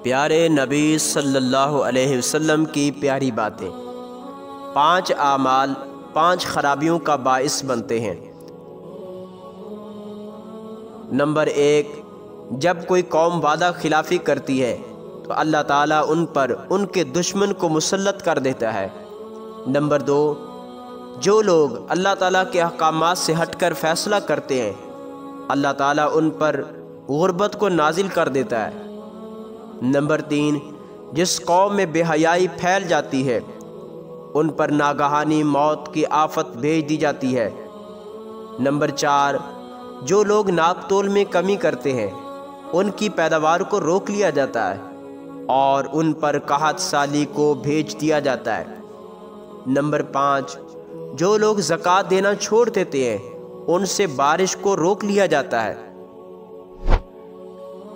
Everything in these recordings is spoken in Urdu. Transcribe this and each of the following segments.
پیارے نبی صلی اللہ علیہ وسلم کی پیاری باتیں۔ 5 اعمال 5 خرابیوں کا باعث بنتے ہیں۔ نمبر 1، جب کوئی قوم وعدہ خلافی کرتی ہے تو اللہ تعالیٰ ان پر ان کے دشمن کو مسلط کر دیتا ہے۔ نمبر 2، جو لوگ اللہ تعالیٰ کے احکامات سے ہٹ کر فیصلہ کرتے ہیں اللہ تعالیٰ ان پر غربت کو نازل کر دیتا ہے۔ نمبر 3، جس قوم میں بے حیائی پھیل جاتی ہے ان پر ناگہانی موت کی آفت بھیج دی جاتی ہے۔ نمبر 4، جو لوگ ناپ تول میں کمی کرتے ہیں ان کی پیداوار کو روک لیا جاتا ہے اور ان پر قحط سالی کو بھیج دیا جاتا ہے۔ نمبر 5، جو لوگ زکوٰۃ دینا چھوڑ دیتے ہیں ان سے بارش کو روک لیا جاتا ہے۔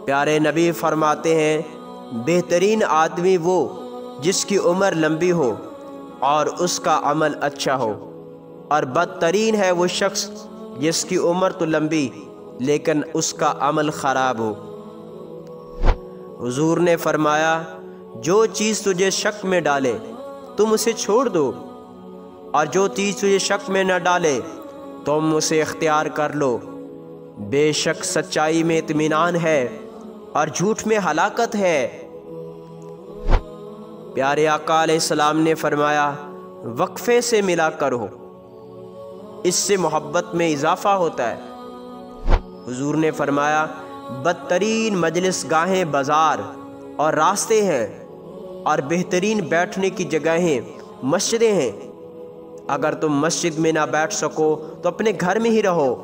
پیارے نبی فرماتے ہیں، بہترین آدمی وہ جس کی عمر لمبی ہو اور اس کا عمل اچھا ہو، اور بدترین ہے وہ شخص جس کی عمر تو لمبی لیکن اس کا عمل خراب ہو۔ حضور نے فرمایا، جو چیز تجھے شک میں ڈالے تم اسے چھوڑ دو، اور جو چیز تجھے شک میں نہ ڈالے تم اسے اختیار کر لو۔ بے شک سچائی میں اطمینان ہے اور جھوٹ میں ہلاکت ہے۔ پیارے آقا علیہ السلام نے فرمایا، وقفے سے ملا کرو، اس سے محبت میں اضافہ ہوتا ہے۔ حضور نے فرمایا، بدترین مجلس گاہیں بازار اور راستے ہیں، اور بہترین بیٹھنے کی جگہیں مسجدیں ہیں۔ اگر تم مسجد میں نہ بیٹھ سکو تو اپنے گھر میں ہی رہو۔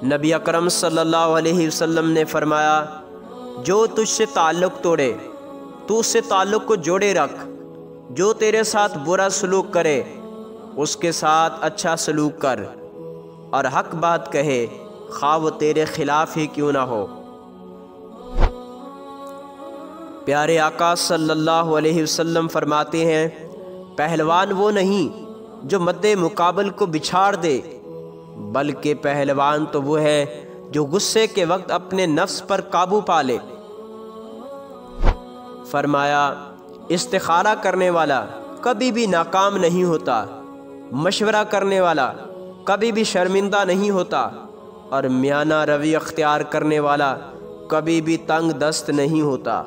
نبی اکرم صلی اللہ علیہ وسلم نے فرمایا، جو تجھ سے تعلق توڑے تو اس سے تعلق کو جوڑے رکھ، جو تیرے ساتھ برا سلوک کرے اس کے ساتھ اچھا سلوک کر، اور حق بات کہے خواہ وہ تیرے خلاف ہی کیوں نہ ہو۔ پیارے آقا صلی اللہ علیہ وسلم فرماتے ہیں، پہلوان وہ نہیں جو مد مقابل کو بچھاڑ دے، بلکہ پہلوان تو وہ ہے جو غصے کے وقت اپنے نفس پر قابو پا لے۔ فرمایا، استخارہ کرنے والا کبھی بھی ناکام نہیں ہوتا، مشورہ کرنے والا کبھی بھی شرمندہ نہیں ہوتا، اور میانہ روی اختیار کرنے والا کبھی بھی تنگ دست نہیں ہوتا۔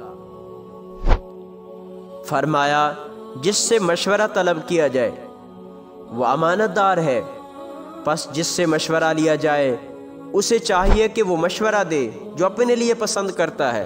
فرمایا، جس سے مشورہ طلب کیا جائے وہ امانت دار ہے، پس جس سے مشورہ لیا جائے اسے چاہیے کہ وہ مشورہ دے جو اپنے لیے پسند کرتا ہے۔